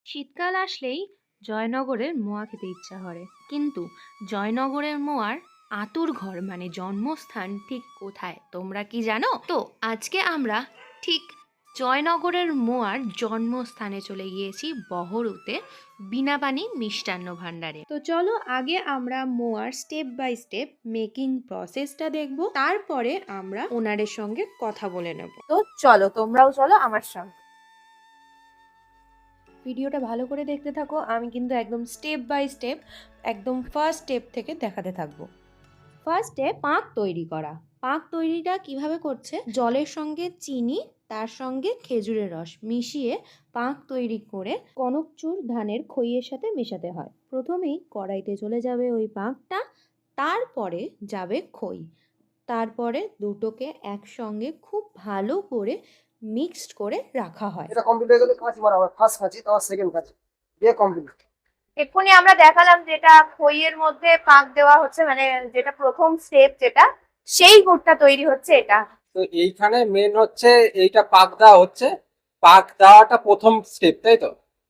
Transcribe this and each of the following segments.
শীতকাল আসলেই জয়নগরের মোয়া খেতে ইচ্ছা করে, কিন্তু জয়নগরের মোয়ার আতুর ঘর মানে জন্মস্থান ঠিক কোথায় তোমরা কি জানো? তো আজকে আমরা ঠিক জয়নগরের মোয়ার জন্মস্থানে চলে গিয়েছি, বহরুতে বীণাপানি মিষ্টান্ন ভাণ্ডারে। তো চলো আগে আমরা মোয়ার স্টেপ বাই স্টেপ মেকিং প্রসেসটা দেখব, তারপরে আমরা ওনারের সঙ্গে কথা বলে নেব। তো চলো তোমরাও চলো আমার সঙ্গে। ভিডিওটা ভালো করে দেখতে থাকো, আমি কিন্তু একদম স্টেপ বাই স্টেপ একদম ফার্স্ট স্টেপ থেকে দেখাতে থাকবো। ফার্স্ট স্টেপ পাক তৈরি করা। পাক তৈরিটা কিভাবে করছে, জলের সঙ্গে চিনি তার সঙ্গে খেজুরের রস মিশিয়ে পাক তৈরি করে কনকচুর ধানের খইয়ের সাথে মেশাতে হয়। প্রথমেই কড়াইতে চলে যাবে ওই পাকটা, তারপরে যাবে খই, তারপরে দুটোকে একসঙ্গে খুব ভালো করে মিক্সড করে রাখা হয়। এটা কমপ্লিট হয়ে গেলে কাঁচি মারা হবে, ফার্স্ট কাঁচি, তারপর সেকেন্ড কাঁচি দিয়ে কমপ্লিট। এক্ষুনি আমরা দেখালাম যেটা খইয়ের মধ্যে পাক দেওয়া হচ্ছে, মানে যেটা প্রথম স্টেপ, যেটা সেই গুড়টা তৈরি হচ্ছে এটা। তো এইখানে মেন হচ্ছে এইটা পাক দেওয়া হচ্ছে, পাক দেওয়াটা প্রথম স্টেপ, তাই তো?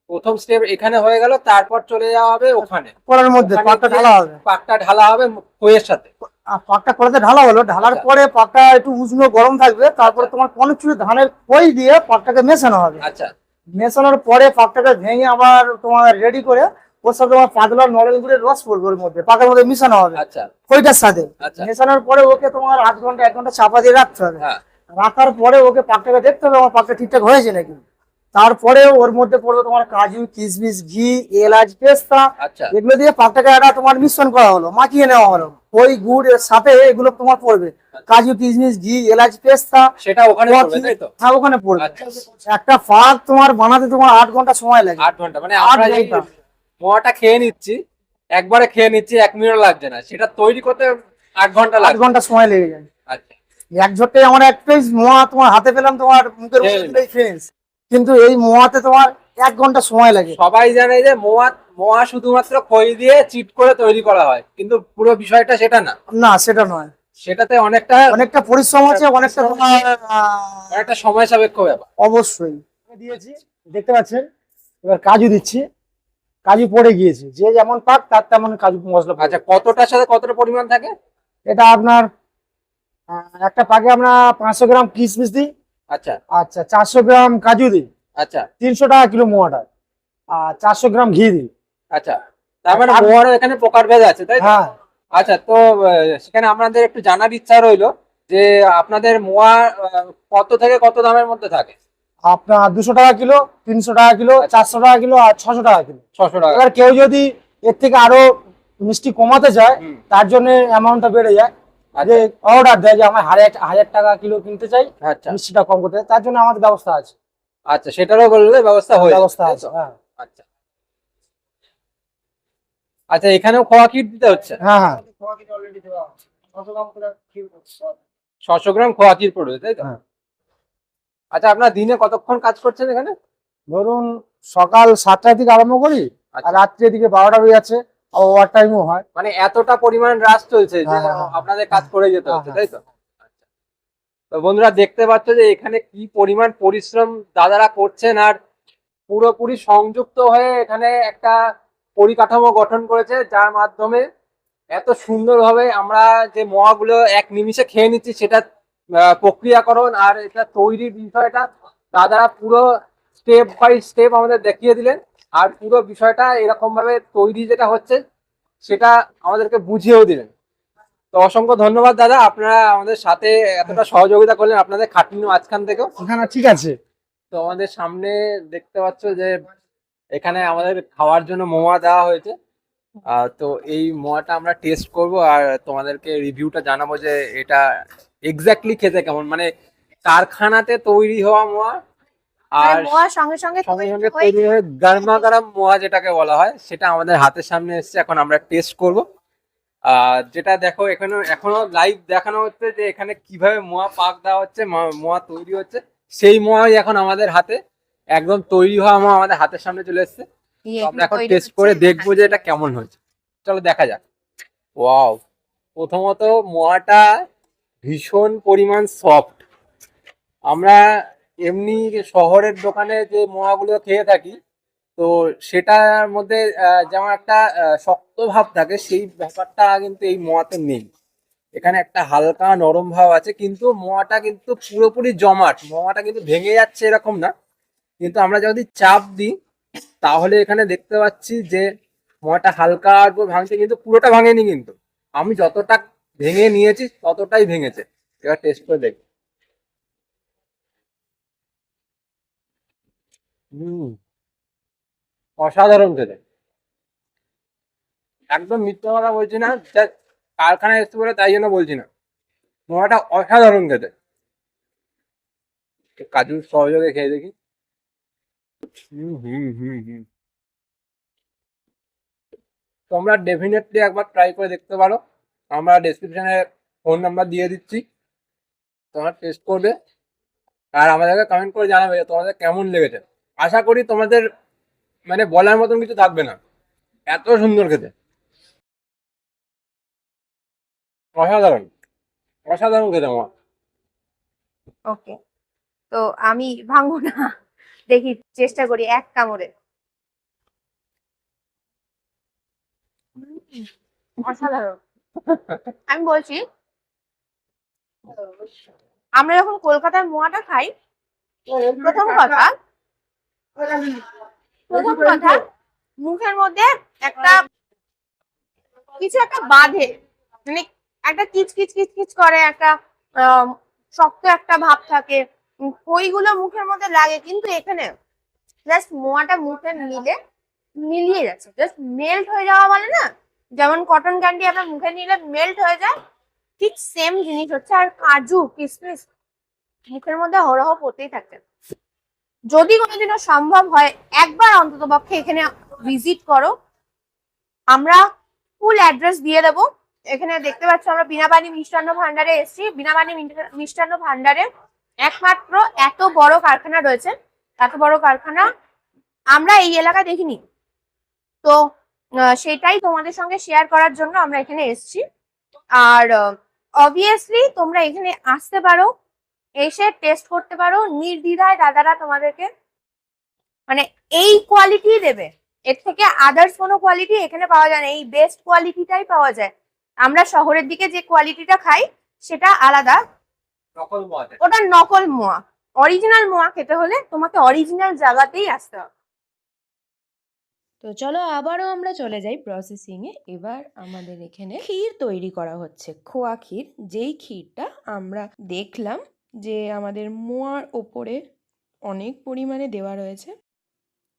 প্রথম স্টেপ এখানে হয়ে গেল, তারপর চলে যাওয়া হবে ওখানে করার মধ্যে ওখানে পাকটা গিয়ে ঢালা হবে। পাকটা ঢালা হবে খইয়ের সাথে। আর পাকটা করাতে ঢালা হলো, ঢালার আচ্ছা। পরে পাকটা একটু উষ্ণ গরম থাকবে, তারপরে তোমার কনকচুরি ধানের খই দিয়ে পাকটাকে মেশানো হবে। আচ্ছা মেশানোর পরে পাকটাকে ভেঙে আবার তোমার রেডি করে ওর সাথে তোমার পাতলা নলেন গুড়ের রস পড়বে ওর মধ্যে, পাকের মধ্যে মিশানো হবে আচ্ছা খইটার সাথে। আচ্ছা। মেশানোর পরে ওকে তোমার 8 ঘন্টা 1 ঘন্টা চাপা দিয়ে রাখতে হবে। হ্যাঁ রাখার পরে ওকে পাকটাকে দেখতে হবে আমার পাকটা ঠিকঠাক হয়েছে নাকি। তারপরে ওর মধ্যে পড়বে তোমার কাজু, কিশমিশ, ঘি, এলাচ, পেস্তা, আচ্ছা এগুলো দিয়ে পাকটাকে একটা তোমার মিশ্রণ করা হলো, মাখিয়ে নেওয়া হলো। ওই গুড়ের সাথে এগুলো তোমার পড়বে, কাজু, কিশমিশ, ঘি, এলাচ, পেস্তা, সেটা ওখানে পড়বে, তাই তো? হ্যাঁ ওখানে পড়বে। আচ্ছা। একটা পাক তোমার বানাতে তোমার 8 ঘন্টা সময় লাগে। 8 ঘন্টা মানে আমরা এই ঘন্টা। মোয়াটা খেয়ে নিচ্ছি, একবারে খেয়ে নিচ্ছি, 1 মিনিট লাগছে না, সেটা তৈরি করতে 8 ঘন্টা 8 লাগবে। ঘন্টা সময় লেগে যায়। আচ্ছা এক ঝটকে আমার এক পিস মোয়া তোমার হাতে পেলাম, তোমার মুখের খেয়ে মধ্যে দিলেই ফিনিশ। কিন্তু এই মোয়াতে তোমার 1 ঘন্টা সময় লাগে। সবাই জানে যে মোয়া মোয়া শুধুমাত্র খই দিয়ে চিট করে তৈরি করা হয়, কিন্তু পুরো বিষয়টা সেটা না। না সেটা নয়, সেটাতে অনেকটা অনেকটা পরিশ্রম আছে, অনেকটা তোমার অনেকটা সময় সাপেক্ষ ব্যাপার। অবশ্যই দিয়েছি। দেখতে পাচ্ছেন, এবার কাজু দিচ্ছি, কাজু পড়ে গিয়েছে, যে যেমন পাক তার তেমন কাজু মশলা পড়বে। আচ্ছা, কতটার সাথে কতটা পরিমাণ থাকে? এটা আপনার একটা পাকে আমরা 500 গ্রাম কিশমিশ দিই। আচ্ছা আচ্ছা 400 গ্রাম কাজু দিই। আচ্ছা 300 টাকা কিলো মোয়াটা। আর 400 গ্রাম ঘি দিই। আচ্ছা, তার মানে মোয়ারও এখানে প্রকারভেদ আছে, তাই তো? হ্যাঁ আচ্ছা, তো সেখানে আপনাদের একটু জানার ইচ্ছা রইলো যে আপনাদের মোয়া কত থেকে কত দামের মধ্যে থাকে? আপনার 200 টাকা কিলো, 300 টাকা কিলো, 400 টাকা কিলো আর 600 টাকা কিলো। 600 টাকা। এবার কেউ যদি এর থেকে আরো মিষ্টি কমাতে চায়, হুম। তার জন্য অ্যামাউন্টটা বেড়ে যায়। যে অর্ডার দেয় যে আমার 1000 টাকা কিলো কিনতে চাই, আচ্ছা মিষ্টিটা কম করতে চাই, তার জন্য আমাদের ব্যবস্থা আছে। আচ্ছা, সেটারও বললে ব্যবস্থা হয়ে যাবে, ব্যবস্থা তাই আছে, তো? হ্যাঁ আচ্ছা আচ্ছা, এখানেও খোয়া ক্ষীর দিতে হচ্ছে? হ্যাঁ হ্যাঁ। 600 গ্রাম খোয়া ক্ষীর পড়বে, তাই তো? হ্যাঁ। আচ্ছা, আপনার দিনে কতক্ষণ কাজ করছেন এখানে? ধরুন সকাল 7টা থেকে আরম্ভ করি, আর আচ্ছা। রাত্রে দিকে 12টা বেজে যাচ্ছে, ওভার টাইমও হয়। মানে এতটা পরিমাণ রাশ চলছে যে হ্যাঁ, হ্যাঁ, হ্যাঁ। আপনাদের কাজ করে যেতে হচ্ছে, হ্যাঁ, তাই তো? আচ্ছা। তো বন্ধুরা দেখতে পাচ্ছ যে এখানে কি পরিমাণ পরিশ্রম দাদারা করছেন, আর পুরোপুরি সংযুক্ত হয়ে এখানে একটা পরিকাঠামো গঠন করেছে, যার মাধ্যমে এত সুন্দরভাবে আমরা যে মোয়াগুলো এক নিমিষে খেয়ে নিচ্ছি, সেটা প্রক্রিয়াকরণ আর এটা তৈরির বিষয়টা দাদারা পুরো স্টেপ বাই স্টেপ আমাদের দেখিয়ে দিলেন, আর পুরো বিষয়টা এরকম ভাবে তৈরি যেটা হচ্ছে সেটা আমাদেরকে বুঝিয়েও দিলেন। তো অসংখ্য ধন্যবাদ দাদা, আপনারা আমাদের সাথে এতটা সহযোগিতা করলেন আপনাদের খাটনির মাঝখান থেকেও। হ্যাঁ ঠিক আছে। তো আমাদের সামনে দেখতে পাচ্ছ যে এখানে আমাদের খাওয়ার জন্য মোয়া দেওয়া হয়েছে, তো এই মোয়াটা আমরা টেস্ট করব আর তোমাদেরকে রিভিউটা জানাবো যে এটা এক্স্যাক্টলি খেতে কেমন, মানে কারখানাতে তৈরি হওয়া মোয়া আর মোয়া সঙ্গে সঙ্গে সঙ্গে সঙ্গে তৈরি হয়ে গরমা গরম মোয়া যেটাকে বলা হয়, সেটা আমাদের হাতের সামনে এসেছে, এখন আমরা টেস্ট করব। যেটা দেখো এখনো লাইভ দেখানো হচ্ছে যে এখানে কিভাবে মোয়া পাক দেওয়া হচ্ছে, মোয়া তৈরি হচ্ছে, সেই মোয়াই এখন আমাদের হাতে একদম তৈরি হওয়া মোয়া আমাদের হাতের সামনে চলে এসেছে। তো আমরা এখন টেস্ট করে দেখবো যে এটা কেমন হয়েছে। চলো দেখা যাক। ওয়াও, প্রথমত মোয়াটা ভীষণ পরিমাণ সফট। আমরা এমনি শহরের দোকানে যে মোয়াগুলো খেয়ে থাকি তো সেটার মধ্যে যেমন একটা শক্ত ভাব থাকে, সেই ব্যাপারটা কিন্তু এই মোয়াতে নেই। এখানে একটা হালকা নরম ভাব আছে, কিন্তু মোয়াটা কিন্তু পুরোপুরি জমাট, মোয়াটা কিন্তু ভেঙে যাচ্ছে এরকম না। কিন্তু আমরা যদি চাপ দিই তাহলে এখানে দেখতে পাচ্ছি যে মোয়াটা হালকা করে ভাঙছে, কিন্তু পুরোটা ভাঙেনি। কিন্তু আমি যতটা ভেঙে নিয়েছি ততটাই ভেঙেছে। এবার টেস্ট করে দেখি। অসাধারণ খেতে, একদম মিথ্যা কথা বলছি না, কারখানায় এসেছি বলে তাই জন্য বলছি না। মোয়াটা অসাধারণ খেতে। কাজুর সহযোগে খেয়ে দেখি। হুম হুম হুম হুম তোমরা ডেফিনেটলি একবার ট্রাই করে দেখতে পারো। আমরা ডেসক্রিপশনে ফোন নাম্বার দিয়ে দিচ্ছি, তোমরা টেস্ট করবে আর আমাদেরকে কমেন্ট করে জানাবে যে তোমাদের কেমন লেগেছে। আশা করি তোমাদের মানে বলার মতন কিছু থাকবে না, এত সুন্দর খেতে, অসাধারণ অসাধারণ খেতে আমার। ওকে, তো আমি ভাঙবো না, দেখি চেষ্টা করি এক কামড়ে। অসাধারণ। আমি বলছি, আমরা যখন কলকাতার মোয়াটা খাই, প্রথম কথা মুখের মধ্যে একটা কিছু একটা বাঁধে, মানে একটা কিচকিচ কিচকিচ করে, একটা শক্ত একটা ভাব থাকে, ওইগুলো মুখের মধ্যে লাগে। কিন্তু এখানে জাস্ট মোয়াটা মুখে মিলিয়ে যাচ্ছে, জাস্ট মেল্ট হয়ে যাওয়া বলে না, যেমন কটন ক্যান্ডি আপনার মুখে নিলে মেল্ট হয়ে যায়, ঠিক সেম জিনিস হচ্ছে। আর কাজু কিশমিশ মুখের মধ্যে হরহ পড়তেই থাকে। যদি কোনোদিনও সম্ভব হয় একবার অন্তত পক্ষে এখানে ভিজিট করো। আমরা ফুল অ্যাড্রেস দিয়ে দেবো। এখানে দেখতে পাচ্ছ আমরা বীণাপানি মিষ্টান্ন ভান্ডারে এসেছি। বীণাপানি মিষ্টান্ন ভান্ডারে একমাত্র এত বড় কারখানা রয়েছে, এত বড় কারখানা আমরা এই এলাকায় দেখিনি। তো সেটাই তোমাদের সঙ্গে শেয়ার করার জন্য আমরা এখানে এসেছি। আর অবভিয়াসলি তোমরা এখানে আসতে পারো, এসে টেস্ট করতে পারো নির্দ্বিধায়। দাদারা তোমাদেরকে মানে এই কোয়ালিটি দেবে, এর থেকে আদার্স কোনো কোয়ালিটি এখানে পাওয়া যায় না, এই বেস্ট কোয়ালিটিটাই পাওয়া যায়। আমরা শহরের দিকে যে কোয়ালিটিটা খাই সেটা আলাদা, ওটা নকল মোয়া। অরিজিনাল মোয়া খেতে হলে তোমাকে অরিজিনাল জায়গাতেই আসতে হবে। তো চলো আবারও আমরা চলে যাই প্রসেসিংয়ে। এবার আমাদের এখানে ক্ষীর তৈরি করা হচ্ছে, খোয়া ক্ষীর। যেই ক্ষীরটা আমরা দেখলাম যে আমাদের মোয়ার ওপরে অনেক পরিমাণে দেওয়া রয়েছে।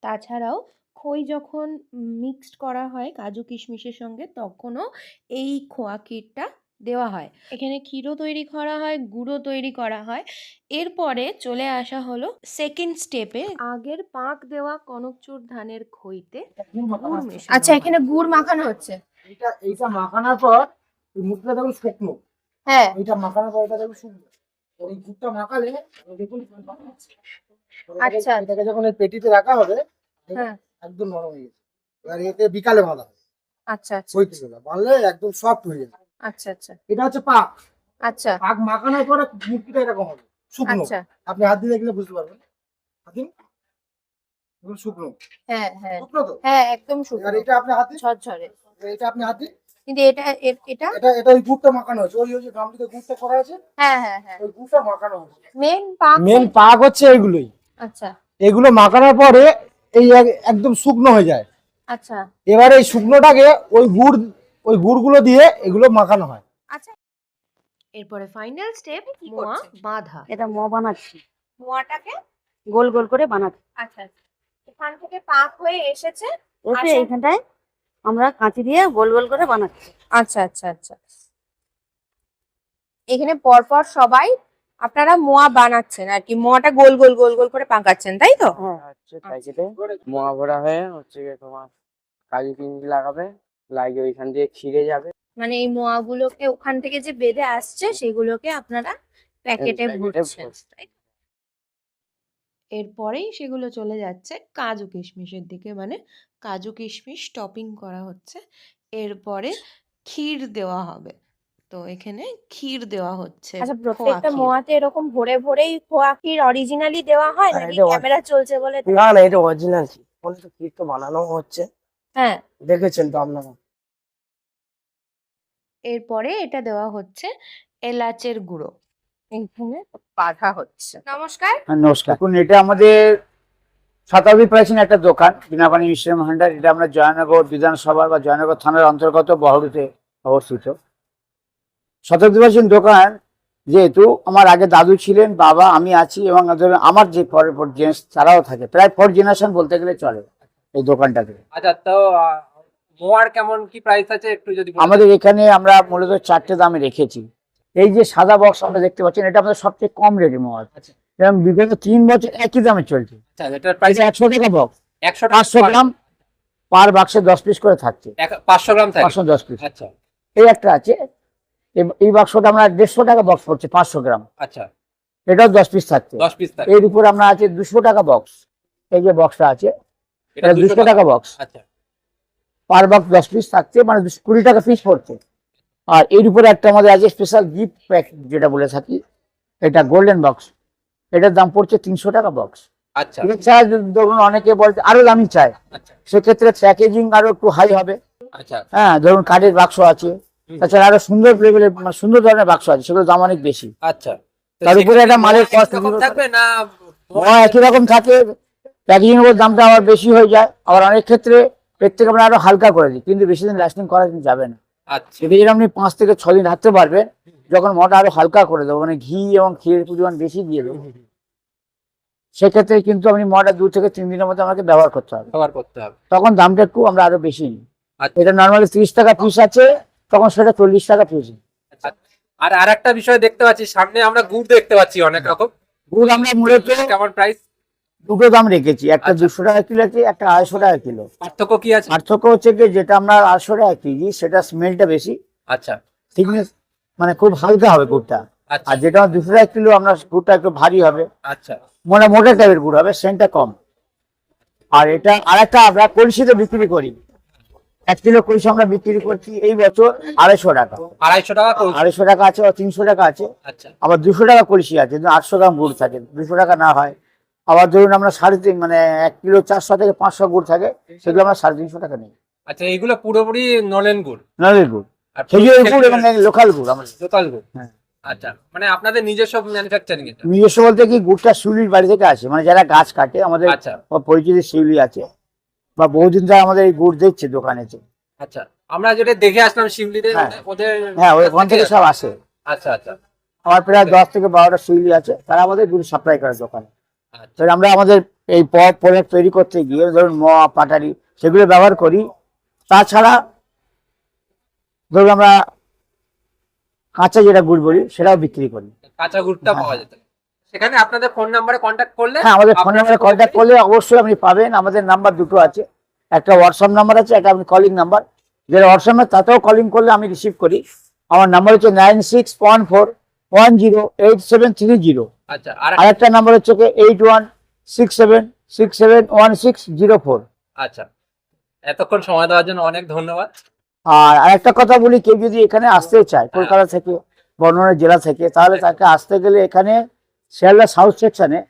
তাছাড়াও খই যখন মিক্সড করা হয় কাজু কিশমিশের সঙ্গে, তখনও এই খোয়া ক্ষীরটা দেওয়া হয়। এখানে ক্ষীরও তৈরি করা হয়, গুঁড়ো তৈরি করা হয়। এরপরে চলে আসা হলো সেকেন্ড স্টেপে, আগের পাক দেওয়া কনকচুর ধানের খইতে গুড় মেশানো আচ্ছা, হয়। এখানে গুড় মাখানো হচ্ছে। এইটা মাখানোর পর এই মুখটা দেখুন শুকনো, হ্যাঁ, এইটা মাখানোর পর এটা দেখুন শুকনো। ওই গুড়টা মাখালে দেখুন আচ্ছা। এটাকে যখন এই পেটিতে রাখা হবে হ্যাঁ, একদম নরম হয়ে গেছে। এবার এতে বিকালে বাঁধা হবে, আচ্ছা আচ্ছা হইতে গেলে বাঁধলে একদম সফট হয়ে যাবে। আচ্ছা আচ্ছা এটা হচ্ছে পাক। আচ্ছা পাক মাখানোর পরে মুখটা এরকম হবে শুকনো। আচ্ছা। আপনি হাত দিয়ে দেখলে বুঝতে পারবেন। হাত দিন, দেখুন শুকনো হ্যাঁ হ্যাঁ শুকনো তো। হ্যাঁ, একদম এবার শুকনো, এটা আপনি হাত দিন, ঝরঝরে। এটা আপনি হাত দিন। কিন্তু এটা এটা এটা এটা ওই গুড়টা মাখানো হয়েছে, ওই যে গামলিতে গুড়টা করা আছে, হ্যাঁ হ্যাঁ হ্যাঁ, ওই গুড়টা মাখানো হয়েছে। মেন পাক। মেন পাক হচ্ছে এইগুলোই। আচ্ছা এগুলো মাখানোর পরে এই একদম শুকনো হয়ে যায়। আচ্ছা এবার এই শুকনোটাকে ওই গুড়গুলো দিয়ে এগুলো মাখানো হয়। আচ্ছা। এরপরে ফাইনাল স্টেপ, কি মোয়া করছে? বাঁধা। এটা মোয়া বানাচ্ছি, মোয়াটাকে গোল গোল করে বানাচ্ছি। আচ্ছা আচ্ছা, এখান থেকে পাক হয়ে এসেছে। এসে আচ্ছা। এইখানটায় আমরা কাঁচি দিয়ে গোল গোল করে বানাচ্ছি। আচ্ছা আচ্ছা আচ্ছা, এখানে পরপর সবাই আপনারা মোয়া বানাচ্ছেন আর কি, মোয়াটা গোল গোল গোল গোল করে পাকাচ্ছেন, তাই তো? হ্যাঁ, হচ্ছে প্যাকেটে মোয়া ভরা হয়ে হচ্ছে গিয়ে তোমার কাজু কিঞ্জি লাগাবে, লাগিয়ে ওইখান দিয়ে ছিঁড়ে যাবে। মানে এই মোয়াগুলোকে ওখান থেকে যে বেঁধে আসছে সেগুলোকে আপনারা প্যাকেটে প্যাকেটে ভরছেন, ভরছি। তাই তো? এরপরেই সেগুলো চলে যাচ্ছে কাজু কিশমিশের দিকে, মানে কাজু কিশমিশ টপিং করা হচ্ছে। এরপরে ক্ষীর দেওয়া হবে। তো এখানে ক্ষীর দেওয়া হচ্ছে, আচ্ছা, খোয়া প্রত্যেকটা ক্ষীর। মোয়াতে এরকম ভরে ভরেই খোয়া ক্ষীর অরিজিনালি দেওয়া হয় হ্যাঁ, নাকি এটা ক্যামেরা চলছে বলে? না না, এটা অরিজিনাল। এখনই তো ক্ষীর তো বানানো হচ্ছে, হ্যাঁ, দেখেছেন তো আপনারা। এরপরে এটা দেওয়া হচ্ছে এলাচের গুঁড়ো। এইখানে বাঁধা হচ্ছে। নমস্কার। হ্যাঁ, নমস্কার। দেখুন, এটা আমাদের শতাব্দী প্রাচীন একটা দোকান বীণাপানি মিষ্টান্ন ভান্ডার। এটা আমরা জয়নগর বিধানসভা বা জয়নগর থানার অন্তর্গত বহরুতে অবস্থিত। শতাব্দী প্রাচীন দোকান, যেহেতু আমার আগে দাদু ছিলেন, বাবা, আমি আছি, এবং ধরুন আমার যে পরের পর জেন্টস তারাও থাকে, প্রায় 4 জেনারেশন বলতে গেলে চলে এই দোকানটাতে। আচ্ছা, তো মোয়ার কেমন কি প্রাইস আছে একটু যদি বলেন? আমাদের এখানে আমরা মূলত 4টে দামে রেখেছি। এই যে সাদা বক্স আমরা দেখতে পাচ্ছেন, এটা আমাদের সবচেয়ে কম রেটে মোয়ার, আচ্ছা। এবং বিগত 3 বছর একই দামে চলছে। আচ্ছা, এটার প্রাইস 100 টাকা বক্স, 100 500 গ্রাম পার বাক্সে 10 পিস করে থাকছে, 500 গ্রাম থাকে। 510 পিস। আচ্ছা এই একটা আছে, এই বাক্সটা আমরা 150 টাকা বক্স পড়ছে 500 গ্রাম, আচ্ছা, এটাও 10 পিস থাকছে। 10 পিস থাকে। এর উপর আমরা আছে 200 টাকা বক্স, এই যে বক্সটা আছে এটা 200 টাকা বক্স, আচ্ছা পার বক্স 10 পিস থাকছে, মানে 20 টাকা পিস পড়ছে। আর এর উপরে একটা আমাদের আছে স্পেশাল গিফট প্যাক যেটা বলে থাকি, এটা গোল্ডেন বক্স, এটার দাম পড়ছে 300 টাকা বক্স। আচ্ছা এছাড়া ধরুন অনেকে বলতে আরো দামি চায়, আচ্ছা সেক্ষেত্রে প্যাকেজিং আরো একটু হাই হবে। আচ্ছা হ্যাঁ, ধরুন কাঠের বাক্স আছে, তাছাড়া আরো সুন্দর লেভেলের সুন্দর ধরনের বাক্স আছে, সেগুলো দাম অনেক বেশি। আচ্ছা। তো তার উপরে একটা মালের সেক্ষেত্রে cost একরকম নির্ভর থাকবে না? একই রকম থাকে, প্যাকেজিং এর দামটা আবার বেশি হয়ে যায়, আবার অনেক ক্ষেত্রে এর থেকে আমরা আরো হালকা করে দিই, কিন্তু বেশি দিন লাস্টিং করা যাবে না। আচ্ছা সেটা যেটা আপনি 5 থেকে 6 দিন রাখতে পারবেন, যখন মোটা আরো হালকা করে দেবো, মানে ঘি এবং ক্ষীরের পরিমাণ বেশি দিয়ে দেবো, সেক্ষেত্রে কিন্তু আপনি মোটা 2 থেকে 3 দিনের মধ্যে আমাকে ব্যবহার করতে হবে, ব্যবহার করতে হবে। তখন দামটা একটু আমরা আরো বেশি নিই। আচ্ছা। এটা নর্মালি 30 টাকা পিস আছে, তখন সেটা 40 টাকা পিস। আচ্ছা। আর আরেকটা বিষয় দেখতে পাচ্ছি, সামনে আমরা গুড় দেখতে পাচ্ছি অনেক রকম। গুড় আমরা মূলত কেমন প্রাইস? দুটো দাম রেখেছি, একটা আচ্ছা। 200 টাকা কিলো আছে, একটা 250 টাকা কিলো। পার্থক্য কি আছে? পার্থক্য হচ্ছে কি, যেটা আমরা 800 টাকা কেজি, সেটা স্মেলটা বেশি, আচ্ছা থিকনেস মানে খুব হালকা হবে গুড়টা। আচ্ছা আর যেটা 200 টাকা কিলো, আমরা গুড়টা একটু ভারী হবে, আচ্ছা মোটা মোটা টাইপের গুড় হবে, সেন্টটা কম। আর এটা আরেকটা আমরা কলসিতে বিক্রি করি, 1 কিলো কলসি আমরা বিক্রি করছি এই বছর 250 টাকা। 250 টাকা করে। 250 টাকা আছে, 300 টাকা আছে, আচ্ছা আবার 200 টাকা কলসি আছে, কিন্তু 800 গ্রাম গুড় থাকে, 200 টাকা না হয়। আবার ধরুন আমরা 3.5 মানে 1 কিলো 400 থেকে 500 গুড় থাকে, সেগুলো আমরা 350 টাকা নিই। আচ্ছা, এইগুলো পুরোপুরি নলেন গুড় নলের গুড়, আর খেজুরের গুড় এবং লোকাল গুড় আমাদের। লোকাল গুড়। হ্যাঁ। আচ্ছা, মানে আপনাদের নিজস্ব ম্যানুফ্যাকচারিং এটা? নিজস্ব বলতে কি, গুড়টা শিউলির বাড়ি থেকে আসে, মানে যারা গাছ কাটে আমাদের আচ্ছা পরিচিত শিউলি আছে, বা বহুদিন ধরে আমাদের এই গুড় দিচ্ছে দোকানেতে। আচ্ছা, আমরা যেটা দেখে আসলাম শিউলিতে, হ্যাঁ। ওদের হ্যাঁ, ওখান থেকে সব আসে। আচ্ছা আচ্ছা আমার প্রায় 10 থেকে 12টা শিউলি আছে, তারা আমাদের গুড় সাপ্লাই করে দোকানে। আচ্ছা তো আমরা আমাদের এই প্রোডাক্ট তৈরি করতে গিয়ে ধরুন মোয়া, পাটারি, সেগুলো ব্যবহার করি। তাছাড়া ধরুন আমরা কাঁচা যেটা গুড় বলি, সেটাও বিক্রি করি। কাঁচা গুড়টা হ্যাঁ। পাওয়া যেত। সেখানে আপনাদের ফোন নাম্বারে কন্ট্যাক্ট করলে? হ্যাঁ, আমাদের ফোন আপনারা নাম্বারে কন্ট্যাক্ট করলে অবশ্যই আপনি পাবেন। আমাদের নাম্বার দুটো আছে, একটা হোয়াটসঅ্যাপ নাম্বার আছে, একটা আপনি কলিং নাম্বার। যেটা হোয়াটসঅ্যাপে, তাতেও কলিং করলে আমি রিসিভ করি। আমার নাম্বার হচ্ছে 9614108730। আচ্ছা, আর আর একটা নাম্বার হচ্ছে 8167671604। আচ্ছা, এতক্ষণ সময় দেওয়ার জন্য অনেক ধন্যবাদ। আর আরেকটা কথা বলি, কেউ যদি এখানে আসতে চায় কলকাতা থেকে, বর্ধমান জেলা থেকে, তাহলে তাকে আসতে গেলে এখানে শিয়ালদা সাউথ সেকশনে,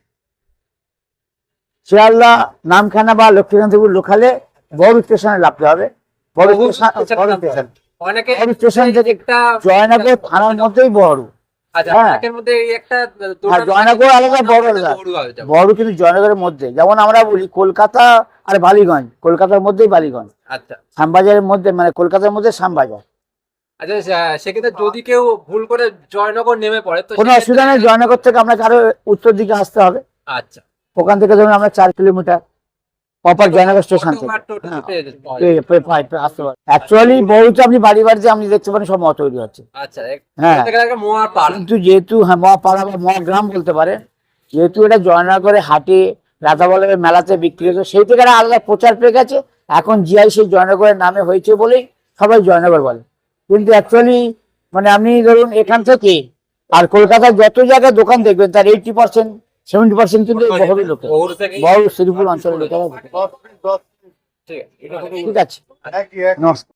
শিয়ালদা নামখানা বা লক্ষ্মীকান্তপুর লোকালে বড় স্টেশনে নামতে হবে। বড় বহু স্টেশন, স্টেশনে বড় নামতে হবে। স্টেশন, অনেকে বড় স্টেশন থেকে একটা জয়নগর থানার মধ্যেই বড়। আচ্ছা, হ্যাঁ। অনেকের মধ্যে এই একটা আর জয়নগর আলাদা, বড় আলাদা। বড় কিন্তু জয়নগরের মধ্যে, যেমন আমরা বলি কলকাতা আর বালিগঞ্জ, কলকাতার মধ্যেই বালিগঞ্জ, আচ্ছা শ্যামবাজারের মধ্যে, মানে কলকাতার মধ্যে শ্যামবাজার। আচ্ছা, সেক্ষেত্রে যদি কেউ ভুল করে জয়নগর নেমে পড়ে তো কোনো অসুবিধা নেই, জয়নগর থেকে আপনাকে আরো উত্তর দিকে আসতে হবে। আচ্ছা, ওখান থেকে ধরুন আমরা 4 kilometre proper Jaynagar station auto বা টোটো থেকে পেয়ে আসতে পারে। অ্যাকচুয়ালি বহুতে আপনি বাড়ি বাড়িতে আপনি দেখতে পারেন সব মত তৈরি হচ্ছে। আচ্ছা, হ্যাঁ, এখান থেকে মোয়ার পার। কিন্তু যেহেতু মহাপাড়া বা মহাগ্রাম বলতে পারে, যেহেতু এটা জয়নগরে হাটে রাধাবল্লভের মেলাতে বিক্রি হতো, সেই থেকে একটা আলাদা প্রচার পেয়ে গেছে। এখন জিআই সেই জয়নগরের নামে হয়েছে বলেই সবাই জয়নগর বলে, কিন্তু অ্যাকচুয়ালি মানে আপনি ধরুন এখান থেকে আর কলকাতার যত জায়গায় দোকান দেখবেন, তার 80% 70% কিন্তু বহু লোকের, বহুর থেকে বড় শ্রীপুর অঞ্চলের লোকেরা। ঠিক আছে। ঠিক আছে, নমস্কার।